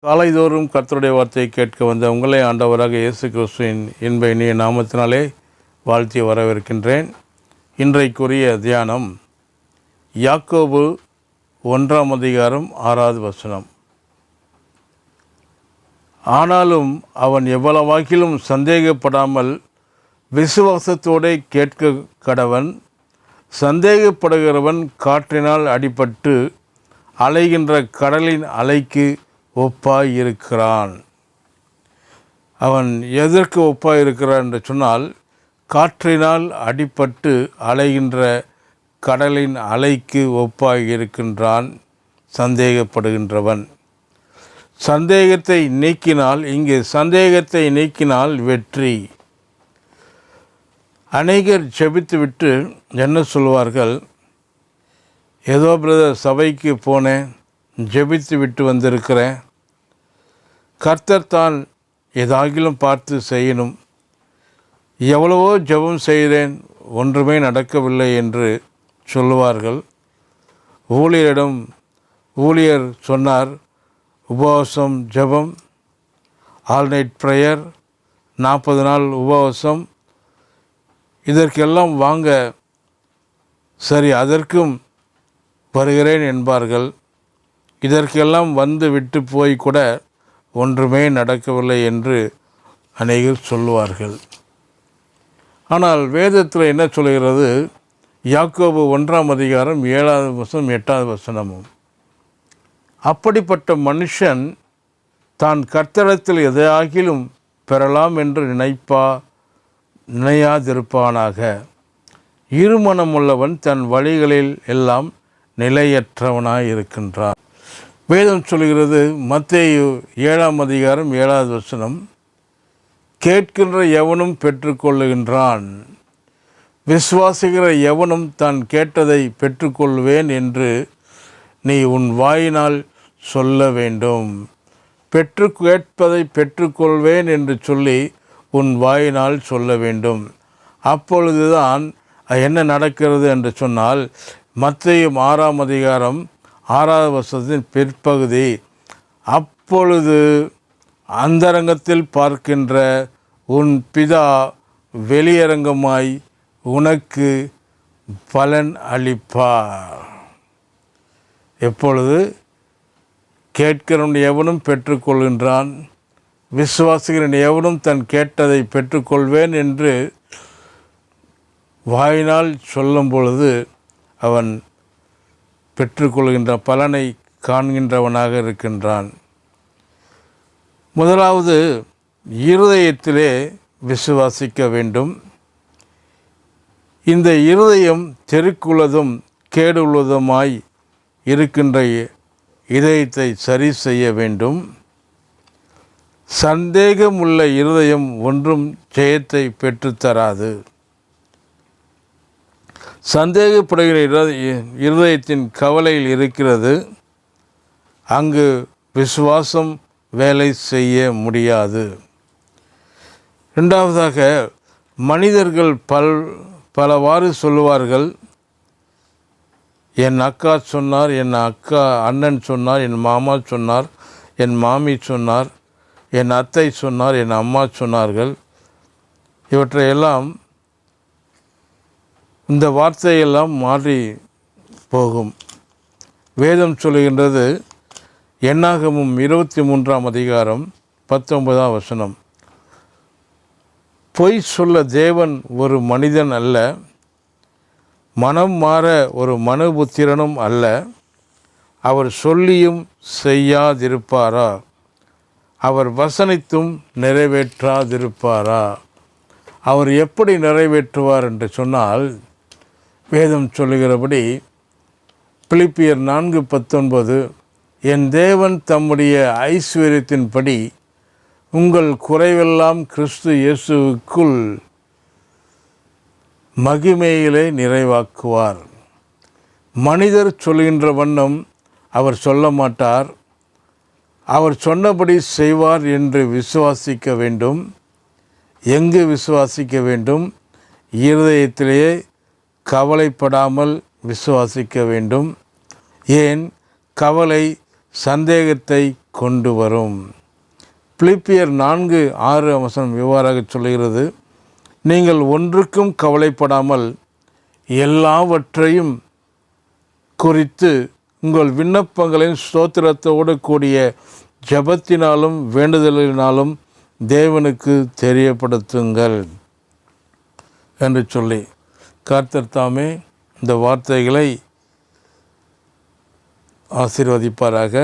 காலைதோறும் கர்த்தருடைய வார்த்தையை கேட்க வந்த உங்களை ஆண்டவராக இயேசு கிறிஸ்துவின் இன்ப இனிய நாமத்தினாலே வாழ்த்தி வரவேற்கின்றேன். இன்றைக்குரிய தியானம் யாக்கோபு 1:6. ஆனாலும் அவன் எவ்வளவாகிலும் சந்தேகப்படாமல் விசுவாசத்தோடு கேட்க கடவன். சந்தேகப்படுகிறவன் காற்றினால் அடிபட்டு அலைகின்ற கடலின் அலைக்கு ஒப்பாய் இருக்கிறான். அவன் எதற்கு ஒப்பாய் இருக்கிறான் என்று சொன்னால், காற்றினால் அடிபட்டு அலைகின்ற கடலின் அலைக்கு ஒப்பாய் இருக்கின்றான் சந்தேகப்படுகின்றவன். சந்தேகத்தை நீக்கினால் வெற்றி. அநேகர் ஜெபித்துவிட்டு என்ன சொல்வார்கள், ஏதோ பிரதர் சபைக்கு போனேன், ஜெபித்து விட்டு வந்திருக்கிறேன், கர்த்தர் தான் ஏதாகிலும் பார்த்து செய்யணும், எவ்வளவோ ஜெபம் செய்கிறேன், ஒன்றுமே நடக்கவில்லை என்று சொல்லுவார்கள். ஊழியர் சொன்னார், உபவாசம் ஜெபம், ஆல் நைட் ப்ரேயர், 40 நாள் உபவாசம், இதற்கெல்லாம் வாங்க, சரி அதற்கும் வருகிறேன் என்பார்கள். இதற்கெல்லாம் வந்து விட்டு போய் கூட ஒன்றுமே நடக்கவில்லை என்று அநேகர் சொல்லுவார்கள். ஆனால் வேதத்தில் என்ன சொல்கிறது, யாக்கோபு 1:7, 8. அப்படிப்பட்ட மனுஷன் தான் கர்த்தரிடத்தில் எதையாகிலும் பெறலாம் என்று நினையாதிருப்பானாக. இருமனமுள்ளவன் தன் வழிகளில் எல்லாம் நிலையற்றவனாய் இருக்கின்றான். வேதம் சொல்கிறது, மத்தேயு 7:7, கேட்கின்ற எவனும் பெற்றுக்கொள்ளுகின்றான், விசுவாசிக்கிற எவனும் தான் கேட்டதை பெற்றுக்கொள்வேன் என்று நீ உன் வாயினால் சொல்ல வேண்டும். கேட்பதை பெற்றுக்கொள்வேன் என்று சொல்லி உன் வாயினால் சொல்ல வேண்டும். அப்பொழுதுதான் என்ன நடக்கிறது என்று சொன்னால், மத்தேயு 6:6 பிற்பகுதி, அப்பொழுது அந்தரங்கத்தில் பார்க்கின்ற உன் பிதா வெளியரங்கமாய் உனக்கு பலன் அளிப்பார். எப்பொழுது கேட்கிறவன் எவனும் பெற்றுக்கொள்கின்றான், விசுவாசிக்கிறவன் எவனும் தன் கேட்டதை பெற்றுக்கொள்வேன் என்று வாயினால் சொல்லும் பொழுது அவன் பெற்றுக்கொள்கின்ற பலனை காண்கின்றவனாக இருக்கின்றான். முதலாவது, இருதயத்திலே விசுவாசிக்க வேண்டும். இந்த இருதயம் தெருக்குள்ளதும் கேடுள்ளதுமாய் இருக்கின்ற இதயத்தை சரி செய்ய வேண்டும். சந்தேகமுள்ள இருதயம் ஒன்றும் ஜெயத்தை பெற்றுத்தராது. சந்தேகப்படுகிற இருதயத்தின் கவலையில் இருக்கிறது, அங்கு விசுவாசம் வேலை செய்ய முடியாது. இரண்டாவதாக, மனிதர்கள் பலவாறு சொல்லுவார்கள். என் அக்கா சொன்னார், என் அண்ணன் சொன்னார், என் மாமா சொன்னார், என் மாமி சொன்னார், என் அத்தை சொன்னார், என் அம்மா சொன்னார்கள். இவற்றையெல்லாம், இந்த வார்த்தையெல்லாம் மாறி போகும். வேதம் சொல்லுகின்றது, என்னாகமும் 23:19, 19. பொய் சொல்ல தேவன் ஒரு மனிதன் அல்ல, மனம் மாற ஒரு மனுபுத்திரனும் அல்ல. அவர் சொல்லியும் செய்யாதிருப்பாரா? அவர் வசனித்தும் நிறைவேற்றாதிருப்பாரா? அவர் எப்படி நிறைவேற்றுவார் என்று சொன்னால், வேதம் சொல்லுகிறபடி பிலிப்பியர் 4:19, என் தேவன் தம்முடைய ஐஸ்வர்யத்தின்படி உங்கள் குறைவெல்லாம் கிறிஸ்து இயேசுவுக்குள் மகிமையிலே நிறைவாக்குவார். மனிதர் சொல்கின்ற வண்ணம் அவர் சொல்ல மாட்டார். அவர் சொன்னபடி செய்வார் என்று விசுவாசிக்க வேண்டும். எங்கு விசுவாசிக்க வேண்டும்? இருதயத்திலேயே கவலைப்படாமல் விசுவாசிக்க வேண்டும். ஏன்? கவலை சந்தேகத்தை கொண்டு வரும். பிலிப்பியர் 4:6 இவ்வாறாக சொல்கிறது, நீங்கள் ஒன்றுக்கும் கவலைப்படாமல் எல்லாவற்றையும் குறித்து உங்கள் விண்ணப்பங்களின் ஸ்தோத்திரத்தோடு கூடிய ஜெபத்தினாலும் வேண்டுதலினாலும் தேவனுக்கு தெரியப்படுத்துங்கள் என்று சொல்லி கர்த்தர் தாமே இந்த வார்த்தைகளை ஆசீர்வதிப்பாராக.